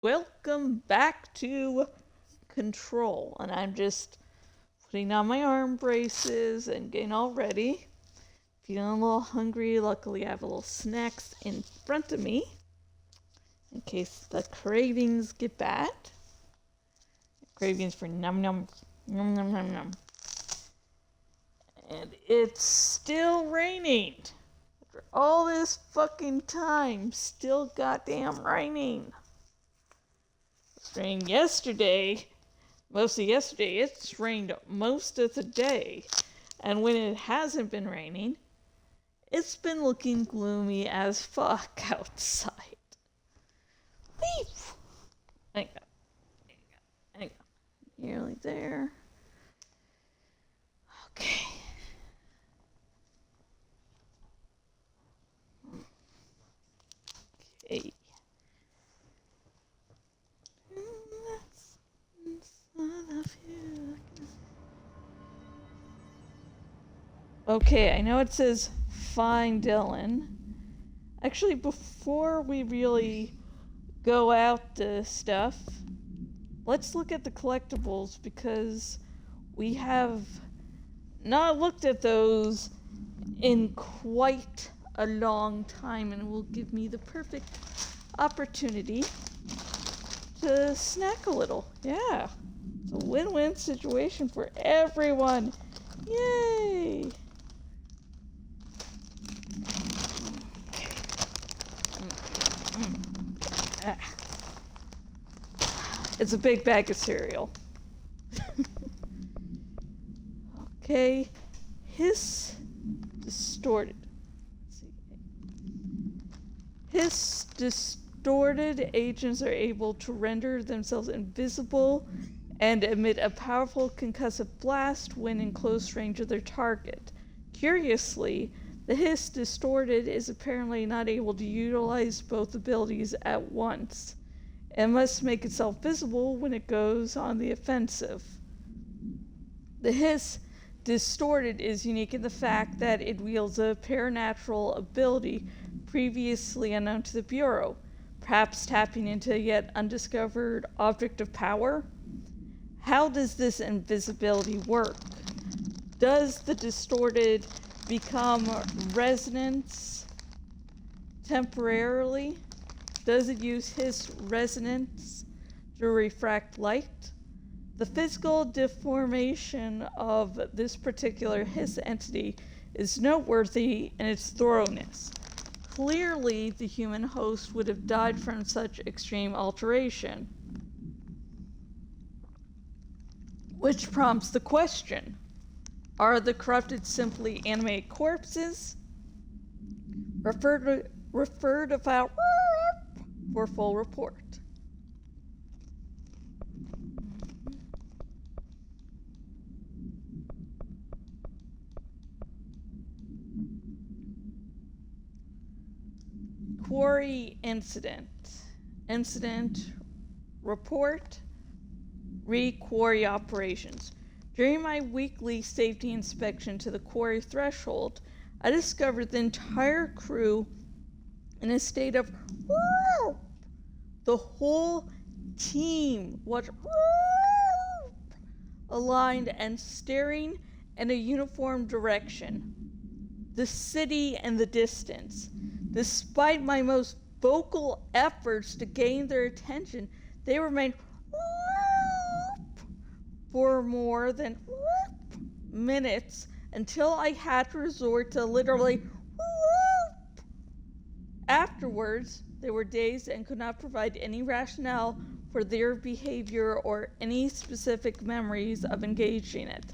Welcome back to Control. And I'm just putting on my arm braces and getting all ready. Feeling a little hungry. Luckily, I have a little snacks in front of me in case the cravings get bad. Cravings for num num num num num num. And it's still raining. After all this fucking time, still goddamn raining. It rained yesterday. Mostly yesterday. It's rained most of the day. And when it hasn't been raining, it's been looking gloomy as fuck outside. Leave! Hang on. Nearly there. Okay. Okay. Okay, I know it says find Dylan. Actually, before we really go out to stuff, let's look at the collectibles because we have not looked at those in quite a long time, and it will give me the perfect opportunity to snack a little. Yeah, it's a win-win situation for everyone. Yay! It's a big bag of cereal. Okay, hiss distorted. Hiss distorted agents are able to render themselves invisible and emit a powerful concussive blast when in close range of their target. Curiously, the hiss distorted is apparently not able to utilize both abilities at once. It must make itself visible when it goes on the offensive. The hiss distorted is unique in the fact that it wields a paranatural ability previously unknown to the Bureau, perhaps tapping into a yet undiscovered object of power. How does this invisibility work? Does the distorted become resonance temporarily? Does it use hiss resonance to refract light? The physical deformation of this particular hiss entity is noteworthy in its thoroughness. Clearly, the human host would have died from such extreme alteration. Which prompts the question, are the corrupted simply animated corpses? Refer to file for full report. Quarry incident. Incident report. Re-quarry operations. During my weekly safety inspection to the quarry threshold, I discovered the entire crew in a state of whoop. The whole team was whoop, aligned and staring in a uniform direction. The city and the distance. Despite my most vocal efforts to gain their attention, they remained whoop for more than whoop minutes until I had to resort to literally whoop. Afterwards, they were dazed and could not provide any rationale for their behavior or any specific memories of engaging it.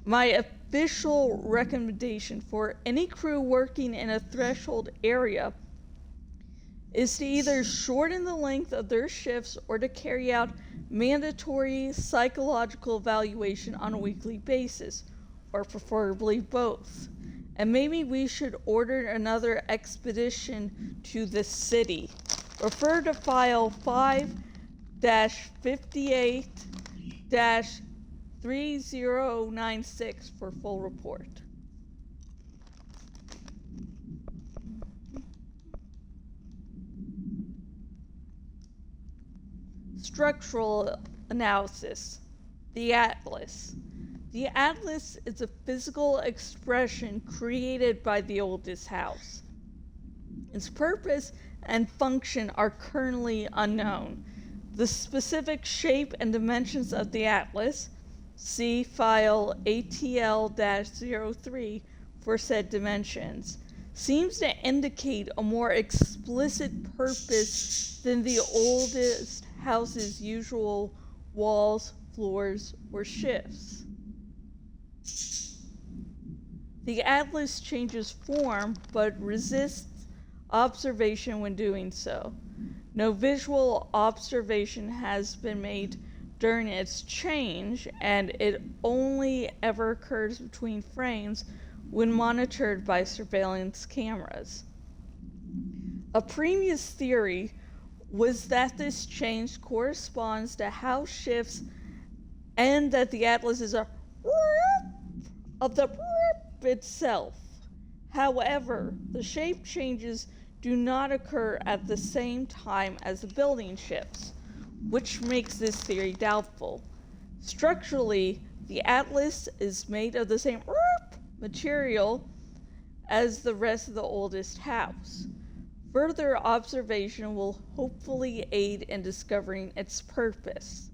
My official recommendation for any crew working in a threshold area is to either shorten the length of their shifts or to carry out mandatory psychological evaluation on a weekly basis, or preferably both. And maybe we should order another expedition to the city. Refer to file 5-58-3096 for full report. Structural analysis. The Atlas. The Atlas is a physical expression created by the oldest house. Its purpose and function are currently unknown. The specific shape and dimensions of the Atlas, see file ATL-03 for said dimensions, seems to indicate a more explicit purpose than the oldest house's usual walls, floors, or shifts. The Atlas changes form but resists observation when doing so. No visual observation has been made during its change, and it only ever occurs between frames when monitored by surveillance cameras. A previous theory was that this change corresponds to house shifts and that the Atlas is a of the itself. However, the shape changes do not occur at the same time as the building shifts, which makes this theory doubtful. Structurally, the Atlas is made of the same material as the rest of the oldest house. Further observation will hopefully aid in discovering its purpose.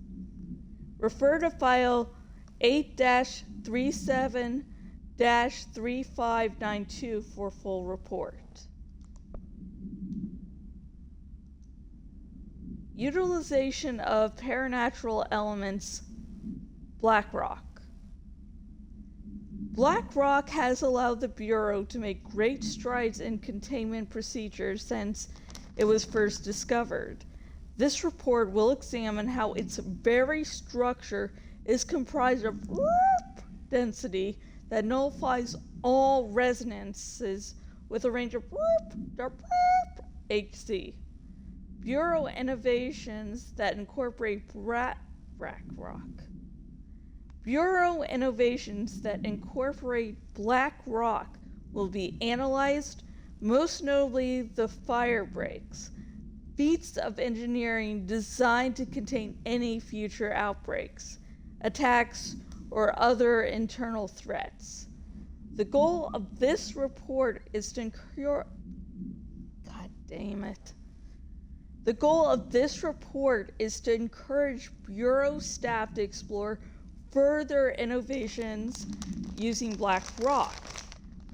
Refer to file 8-37-3592 for full report. Utilization of paranatural elements. Black rock. Black rock has allowed the Bureau to make great strides in containment procedures since it was first discovered. This report will examine how its very structure is comprised of density that nullifies all resonances with a range of Hz. Bureau innovations that incorporate black rock. Bureau innovations that incorporate black rock will be analyzed, most notably the fire breaks, feats of engineering designed to contain any future outbreaks, attacks, or other internal threats. The goal of this report is to encourage... God damn it. The goal of this report is to encourage Bureau staff to explore further innovations using black rock,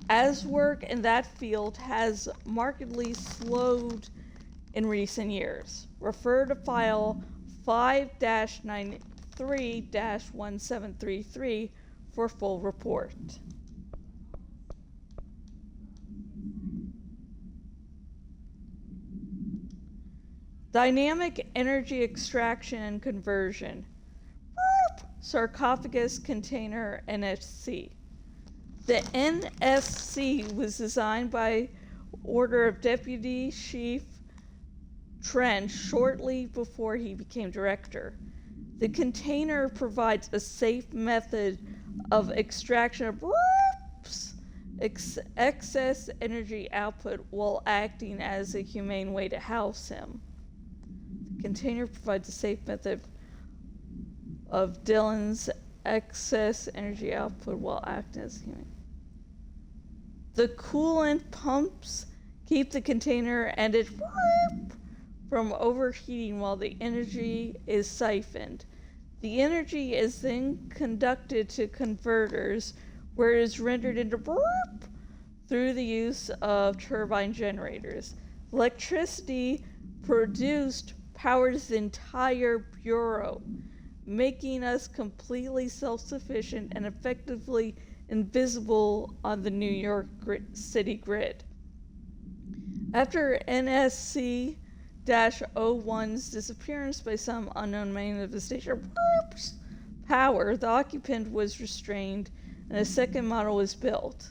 as work in that field has markedly slowed in recent years. Refer to file 5-93-1733 for full report. Dynamic energy extraction and conversion. Sarcophagus container NSC. The NSC was designed by order of Deputy Chief Trench shortly before he became director. The container provides a safe method of extraction of excess energy output while acting as a humane way to house him. The container provides a safe method of Dylan's excess energy output while acting as human. The coolant pumps keep the container and it from overheating while the energy is siphoned. The energy is then conducted to converters where it is rendered into through the use of turbine generators. Electricity produced powers the entire Bureau, making us completely self-sufficient and effectively invisible on the New York City grid. After NSC-01's disappearance by some unknown manifestation of power, the occupant was restrained and a second model was built.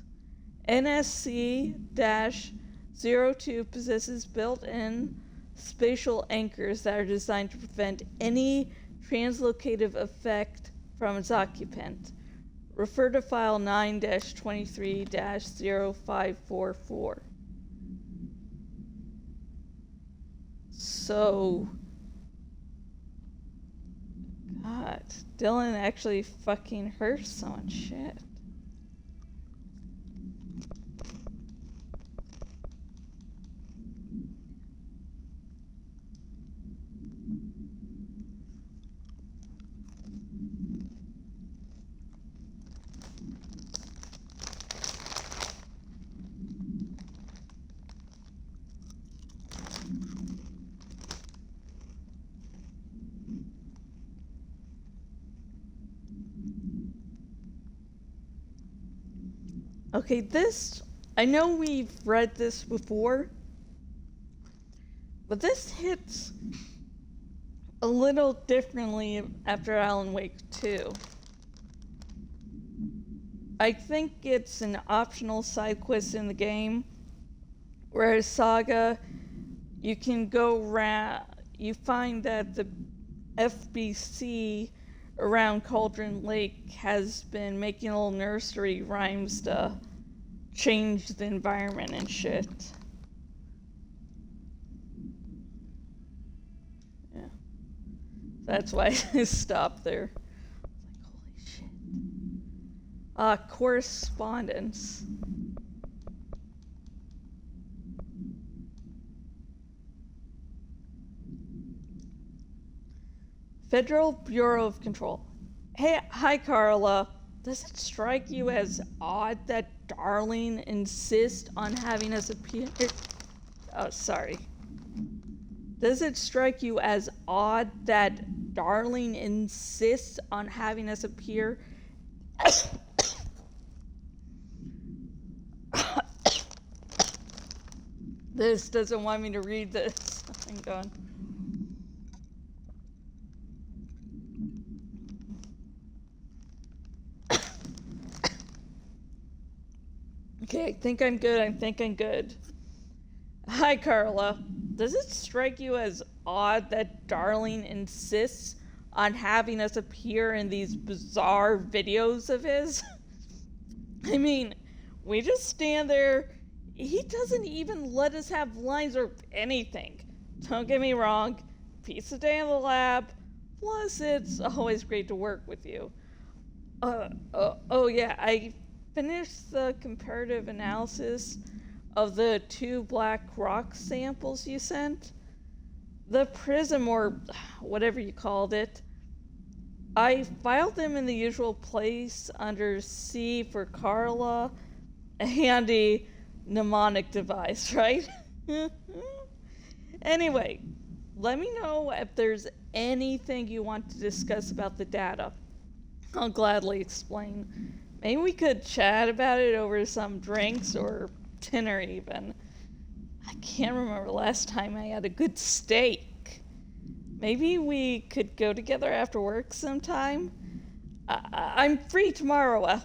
NSC-02 possesses built-in spatial anchors that are designed to prevent any translocative effect from its occupant. Refer to file 9-23-0544. So, Dylan actually fucking hurt someone. Shit. Okay, this, I know we've read this before, but this hits a little differently after Alan Wake 2. I think it's an optional side quest in the game, whereas Saga, you can go around, you find that the FBC around Cauldron Lake has been making little nursery rhymes to change the environment and shit. Yeah. That's why I stopped there. Holy shit. Correspondence. Federal Bureau of Control. Hey, hi Carla. Does it strike you as odd that Darling insists on having us appear? Oh, sorry. Does it strike you as odd that Darling insists on having us appear? This doesn't want me to read this. Hang on. Okay, I think I'm good. Hi, Carla. Does it strike you as odd that Darling insists on having us appear in these bizarre videos of his? I mean, we just stand there. He doesn't even let us have lines or anything. Don't get me wrong. Piece of day in the lab. Plus, it's always great to work with you. Oh yeah, I finished the comparative analysis of the 2 black rock samples you sent. The prism, or whatever you called it, I filed them in the usual place under C for Carla, a handy mnemonic device, right? Anyway, let me know if there's anything you want to discuss about the data. I'll gladly explain. Maybe we could chat about it over some drinks or dinner even. I can't remember last time I had a good steak. Maybe we could go together after work sometime? I'm free tomorrow.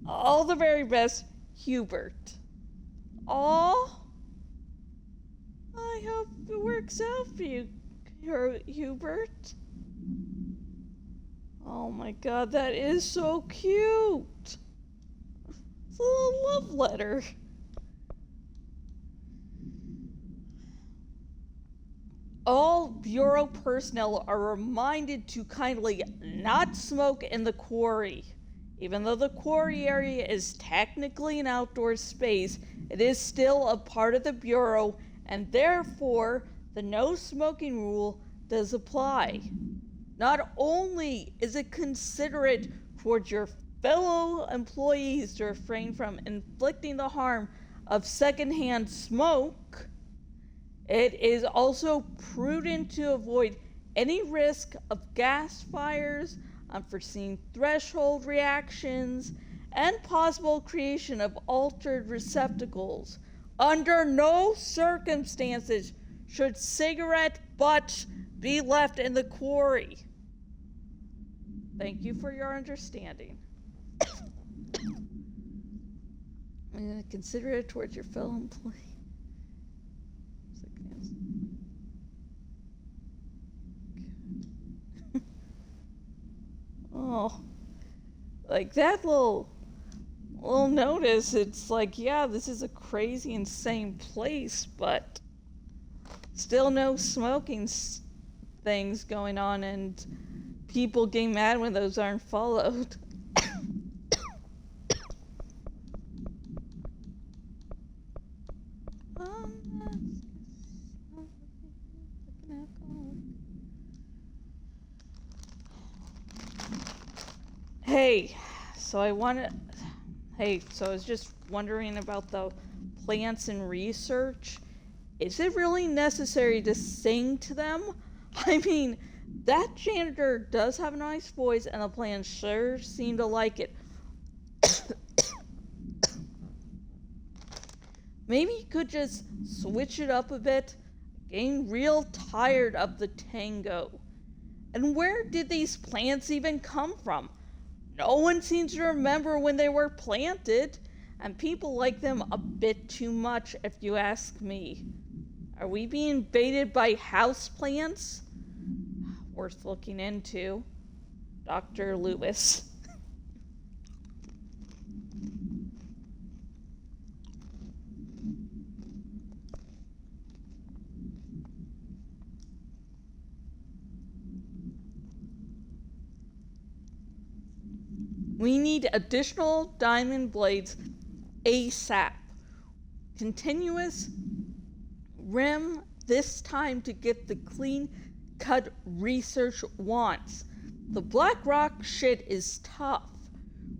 All the very best, Hubert. Aw. I hope it works out for you, Hubert. Oh my god, that is so cute. It's a little love letter. All Bureau personnel are reminded to kindly not smoke in the quarry. Even though the quarry area is technically an outdoor space, it is still a part of the Bureau, and therefore the no smoking rule does apply. Not only is it considerate towards your fellow employees to refrain from inflicting the harm of secondhand smoke, it is also prudent to avoid any risk of gas fires, unforeseen threshold reactions, and possible creation of altered receptacles. Under no circumstances should cigarette butts be left in the quarry. Thank you for your understanding. Consider it towards your fellow employee. Oh, like that little notice, it's like, yeah, this is a crazy, insane place, but still no smoking things going on, and people getting mad when those aren't followed. Hey, so I was just wondering about the plants and research. Is it really necessary to sing to them? I mean, that janitor does have a nice voice, and the plants sure seem to like it. Maybe you could just switch it up a bit. Getting real tired of the tango. And where did these plants even come from? No one seems to remember when they were planted, and people like them a bit too much if you ask me. Are we being baited by houseplants? Worth looking into. Dr. Lewis. We need additional diamond blades ASAP. Continuous rim this time to get the clean cut research wants. The black rock shit is tough.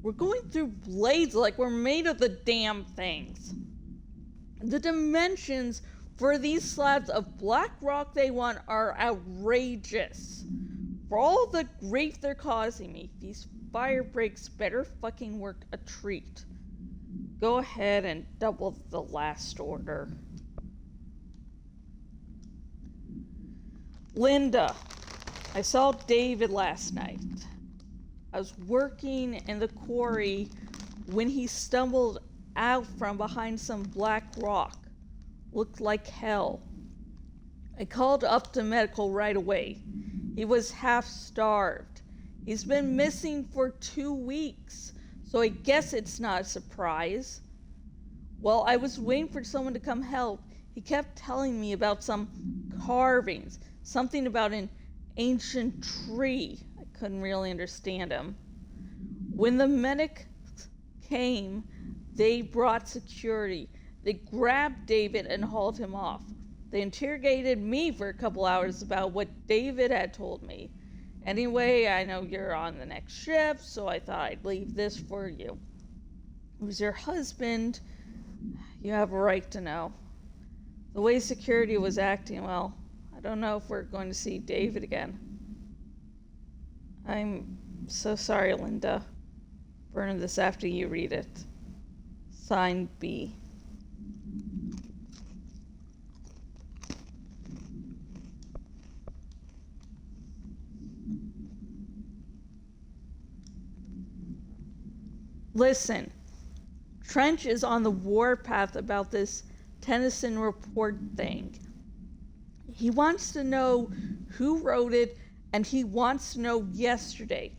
We're going through blades like we're made of the damn things. The dimensions for these slabs of black rock they want are outrageous. For all the grief they're causing me, these fire breaks better fucking work a treat. Go ahead and double the last order. Linda, I saw David last night. I was working in the quarry when he stumbled out from behind some black rock. Looked like hell. I called up the medical right away. He was half starved. He's been missing for 2 weeks, so I guess it's not a surprise. While I was waiting for someone to come help, he kept telling me about some carvings, something about an ancient tree. I couldn't really understand him. When the medics came, they brought security. They grabbed David and hauled him off. They interrogated me for a couple hours about what David had told me. Anyway, I know you're on the next shift, so I thought I'd leave this for you. It was your husband. You have a right to know. The way security was acting, well, I don't know if we're going to see David again. I'm so sorry, Linda. Burn this after you read it. Signed, B. Listen, Trench is on the warpath about this Tennyson report thing. He wants to know who wrote it, and he wants to know yesterday.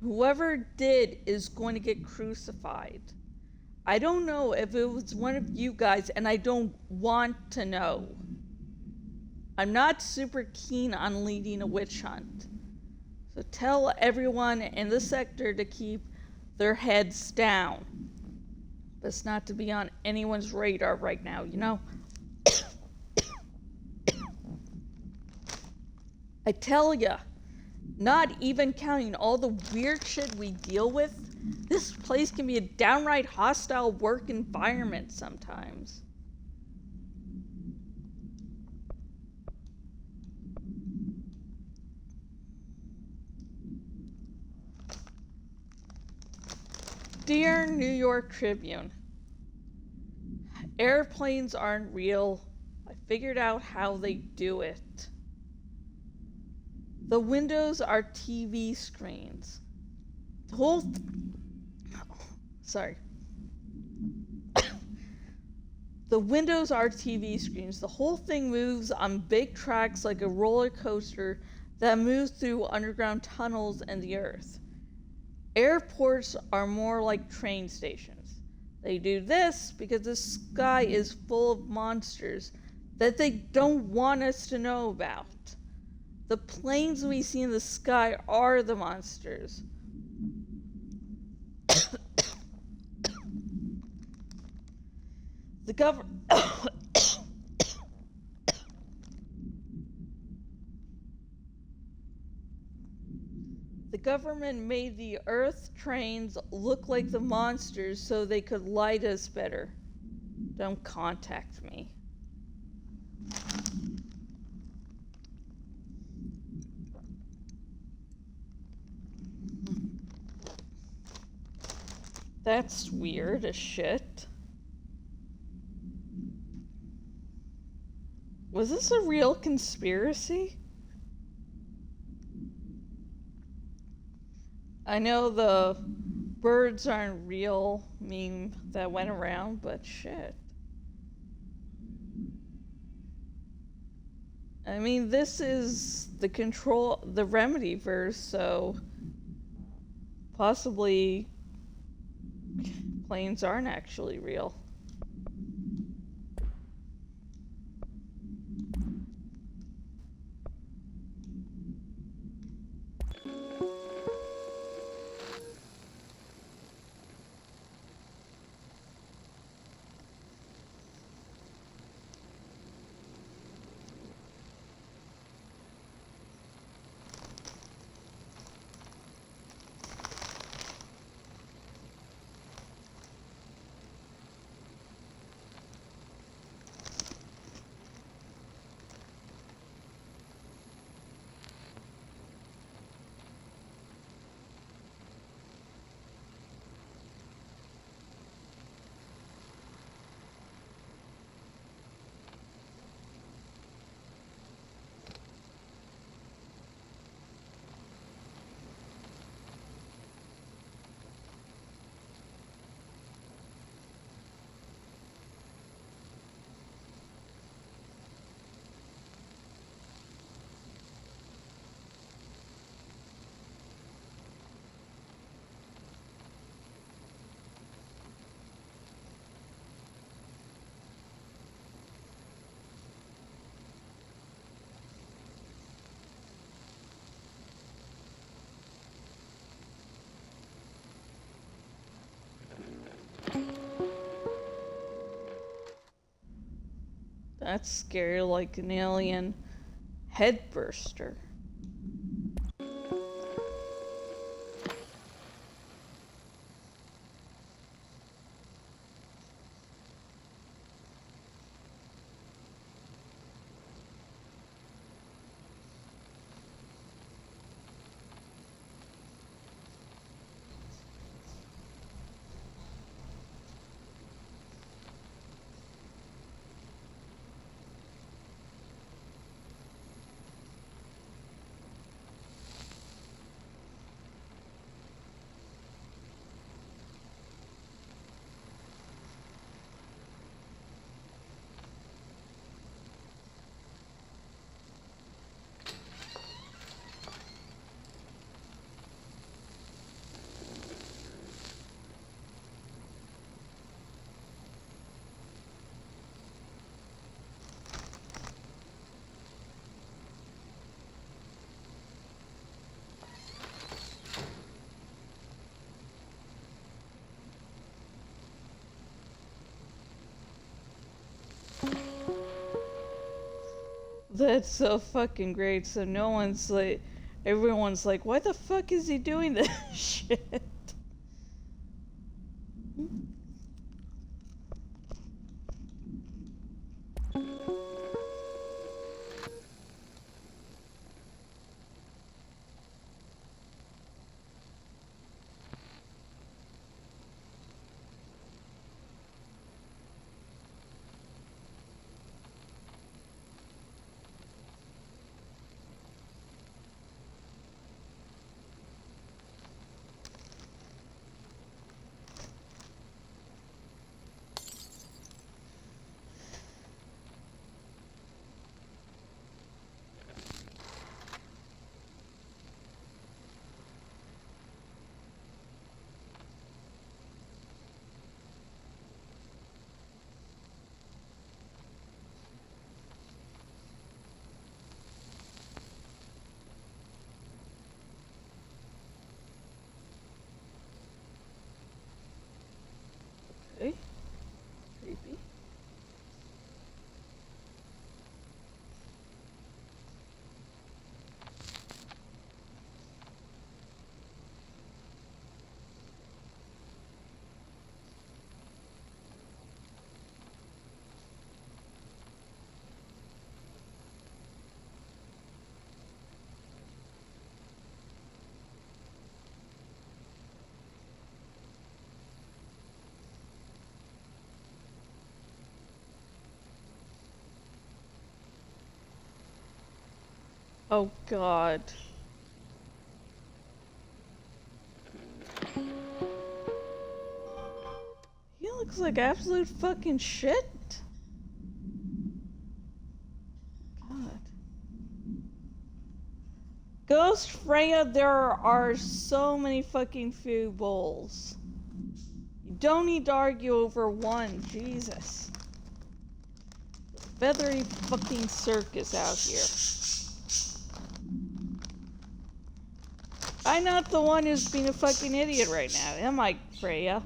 Whoever did is going to get crucified. I don't know if it was one of you guys, and I don't want to know. I'm not super keen on leading a witch hunt. So tell everyone in the sector to keep their heads down. Best not to be on anyone's radar right now, you know? I tell ya, not even counting all the weird shit we deal with, this place can be a downright hostile work environment sometimes. Dear New York Tribune, airplanes aren't real. I figured out how they do it. The windows are TV screens. The windows are TV screens. The whole thing moves on big tracks like a roller coaster that moves through underground tunnels in the earth. Airports are more like train stations. They do this because the sky is full of monsters that they don't want us to know about. The planes we see in the sky are the monsters. The The government made the Earth trains look like the monsters so they could light us better. Don't contact me. That's weird as shit. Was this a real conspiracy? I know the birds aren't real meme that went around, but shit. I mean, this is the Remedy verse, so possibly planes aren't actually real. That's scary, like an alien headburster. That's so fucking great. So no one's like, everyone's like, why the fuck is he doing this shit? Oh god. He looks like absolute fucking shit. God. Ghost Freya, there are so many fucking food bowls. You don't need to argue over one, Jesus. Feathery fucking circus out here. I'm not the one who's being a fucking idiot right now, am I, Freya?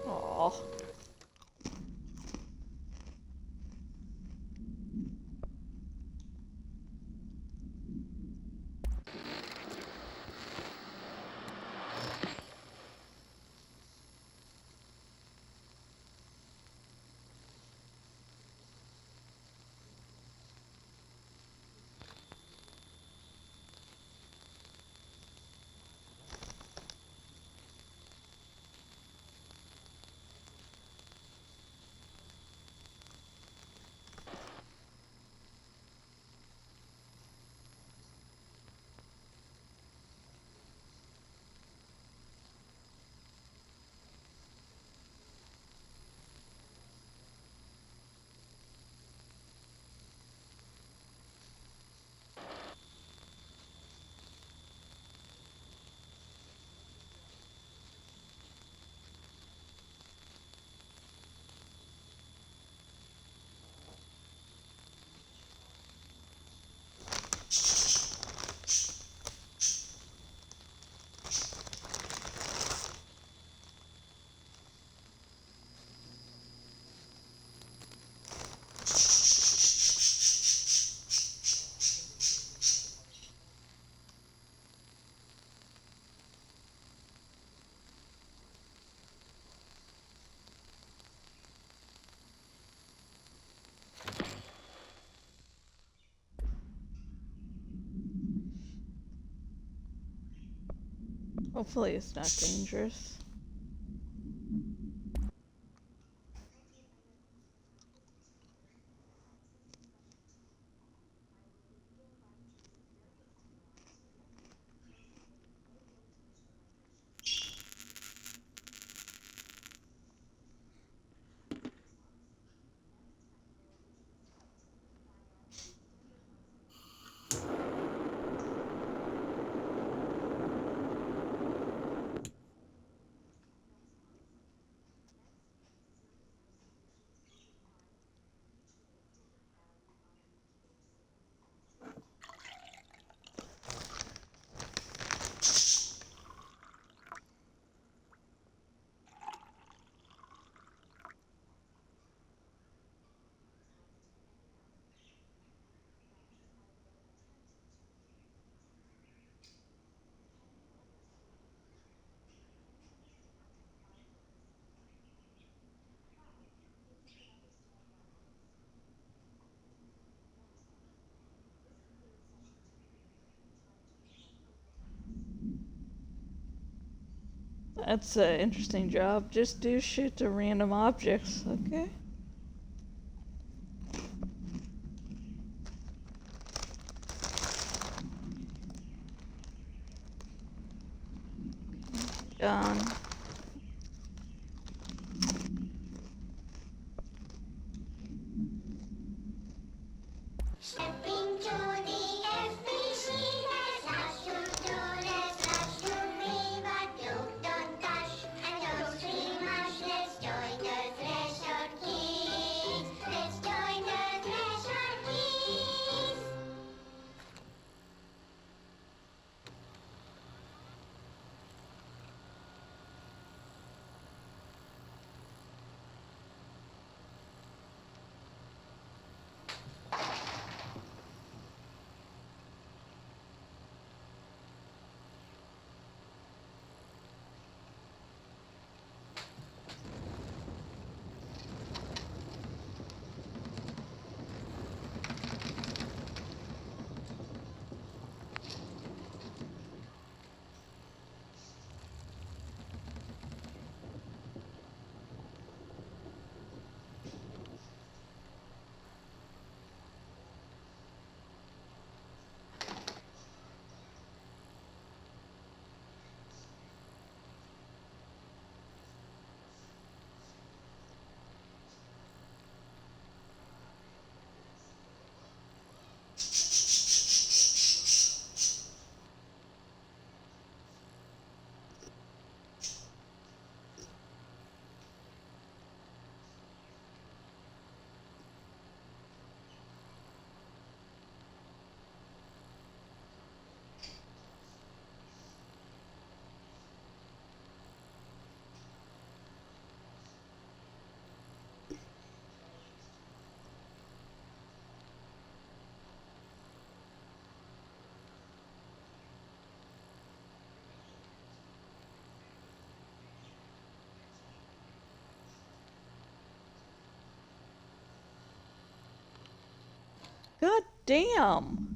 Aww. Hopefully it's not dangerous. That's an interesting job. Just do shit to random objects, okay? Done. Stepping to the FBC, there's lots to do, there's lots to be, but you don't touch and don't scream much. Let's join the Thresher Kids. Let's join the Thresher Kids. God damn.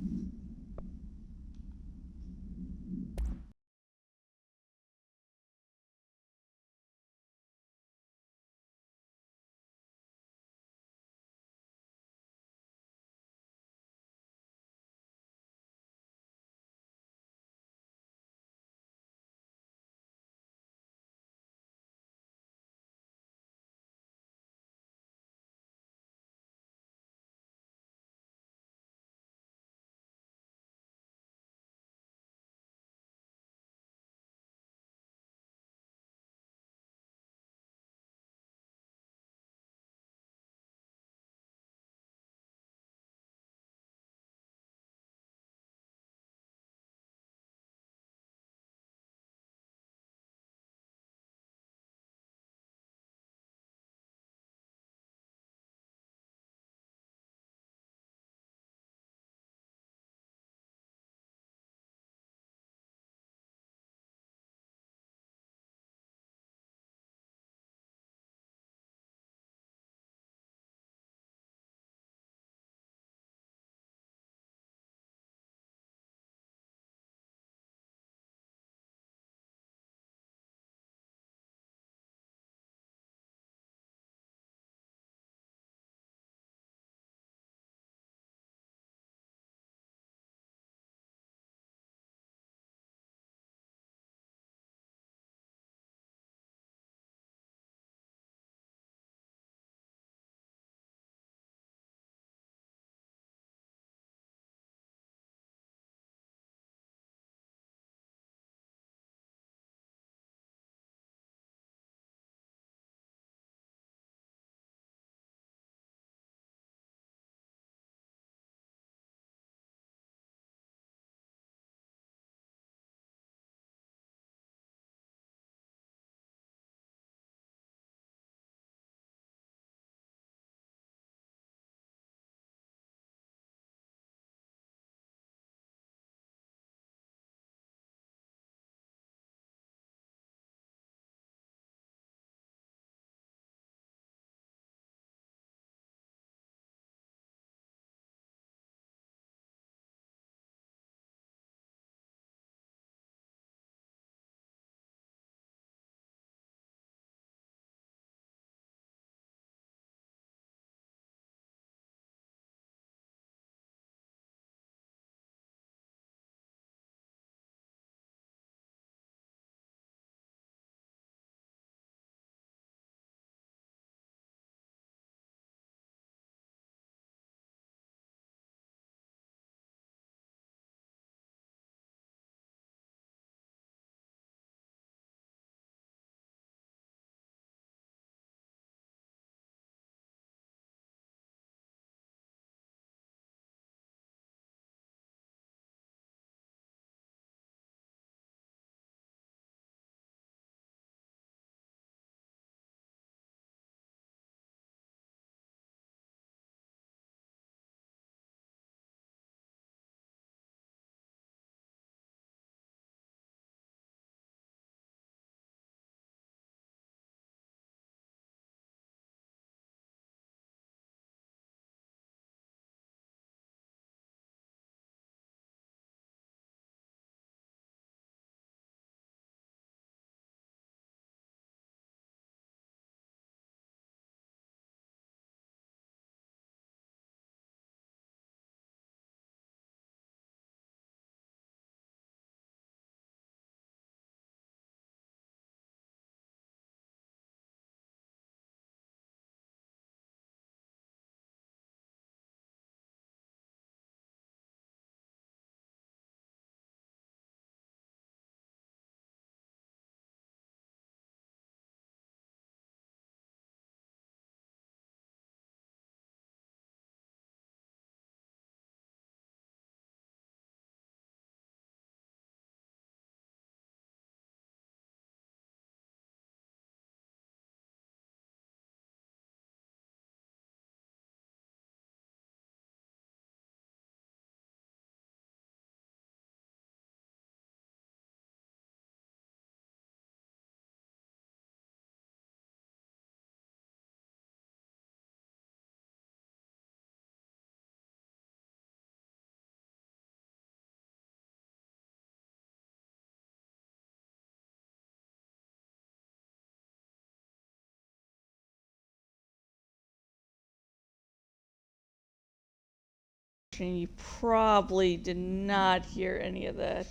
You probably did not hear any of that.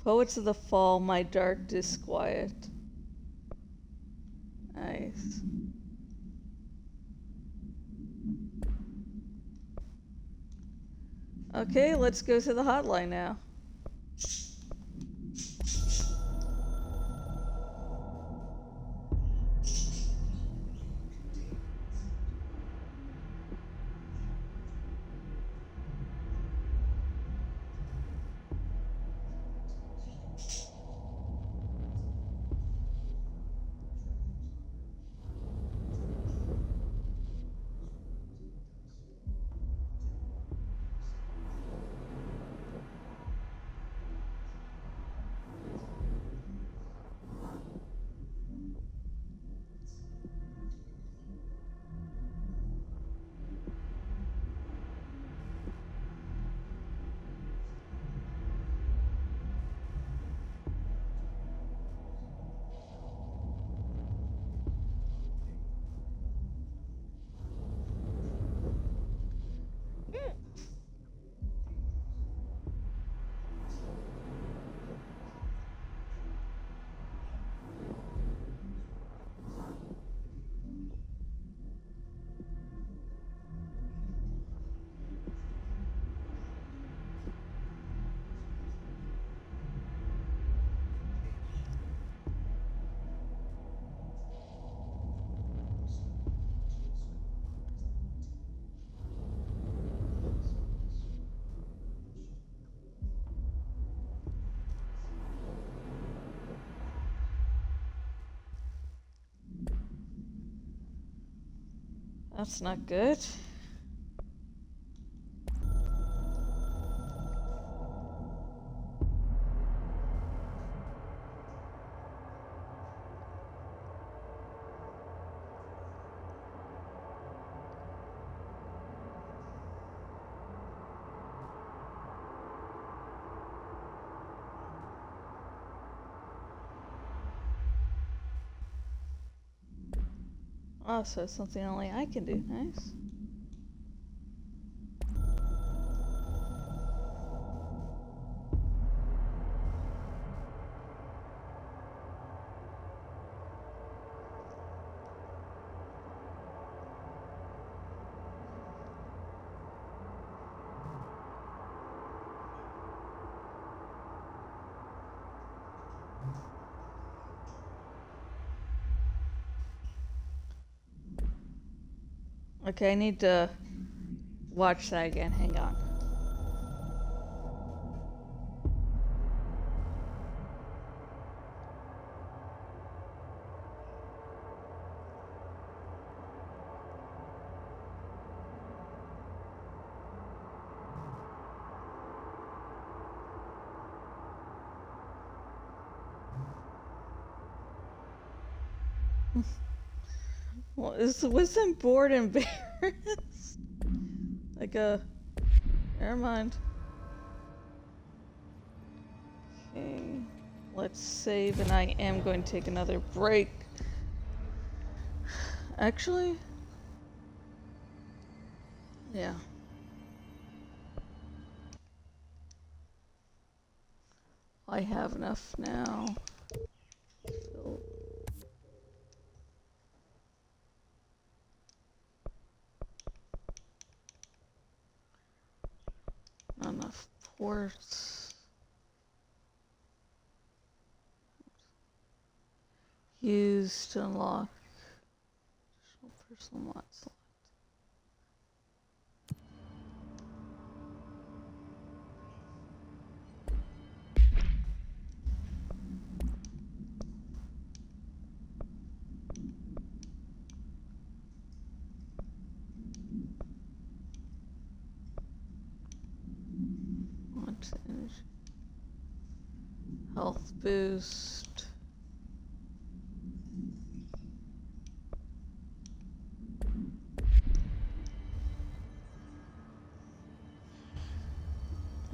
Poets of the Fall, My Dark Disquiet. Nice. Okay, let's go to the hotline now. That's not good. Oh, so it's something only I can do. Nice. Okay, I need to watch that again. Hang on. Well, wasn't bored and embarrassed? Never mind. Okay, let's save, and I am going to take another break. Actually, yeah. I have enough now. So, not enough ports. Use to unlock additional personal mod slot. Want energy. Health boost.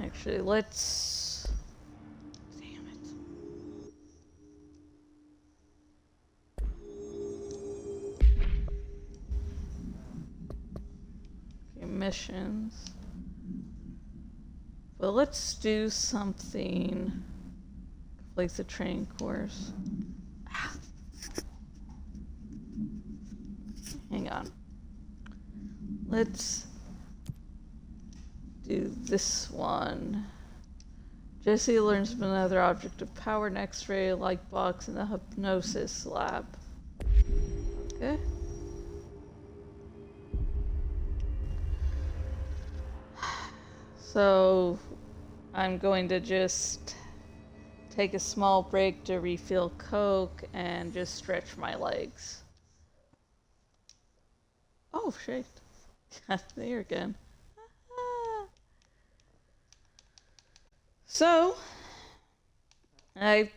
Actually, let's... Damn it. missions. But let's do something. Complete the training course. Hang on. Let's do this one. Jesse learns of another object of power, an X-ray light box in the hypnosis lab. Okay. So I'm going to just take a small break to refill Coke and just stretch my legs. Oh, shit. There again. So, I